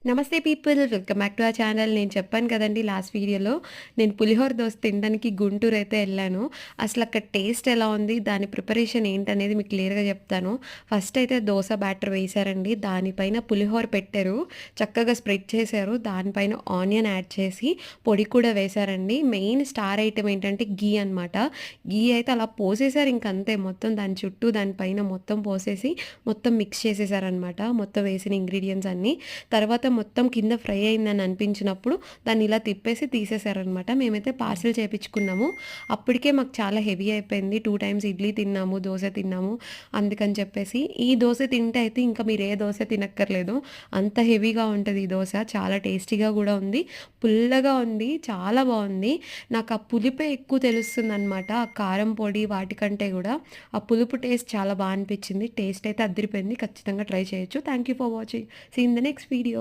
నమస్తే people welcome back to our channel. నేను చెప్పాను కదండీ లాస్ట్ వీడియోలో నేను పులిహోర దోస తినడానికి గుంటూరు అయితే వెళ్ళాను. అసలు అక్కడ టేస్ట్ ఎలా ఉంది, దాని ప్రిపరేషన్ ఏంటనేది మీకు క్లియర్గా చెప్తాను. ఫస్ట్ అయితే దోస బ్యాటర్ వేశారండి, దానిపైన పులిహోర పెట్టారు, చక్కగా స్ప్రెడ్ చేశారు, దానిపైన ఆనియన్ యాడ్ చేసి పొడి కూడా వేశారండి. మెయిన్ స్టార్ ఐటమ్ ఏంటంటే గీ అనమాట. గీ అయితే అలా పోసేసారు, ఇంకంతే మొత్తం దాని చుట్టూ దానిపైన మొత్తం పోసేసి మొత్తం మిక్స్ చేసేసారనమాట, మొత్తం వేసిన ఇంగ్రీడియంట్స్ అన్నీ. తర్వాత మొత్తం కింద ఫ్రై అయిందని అనిపించినప్పుడు దాన్ని ఇలా తిప్పేసి తీసేశారనమాట. మేమైతే పార్సిల్ చేపించుకున్నాము. అప్పటికే మాకు చాలా హెవీ అయిపోయింది. 2 టైమ్స్ ఇడ్లీ తిన్నాము, దోస తిన్నాము. అందుకని చెప్పేసి ఈ దోస తింటే అయితే ఇంకా మీరు ఏ దోస తినక్కర్లేదు, అంత హెవీగా ఉంటది ఈ దోస. చాలా టేస్టీగా కూడా ఉంది, పుల్లగా ఉంది, చాలా బాగుంది. నాకు ఆ పులిపే ఎక్కువ తెలుస్తుందనమాట, ఆ కారం పొడి వాటికంటే కూడా ఆ పులుపు టేస్ట్ చాలా బాగా అనిపించింది. టేస్ట్ అయితే అదిరిపోయింది, ఖచ్చితంగా ట్రై చేయొచ్చు. Thank you for watching. See in the next video.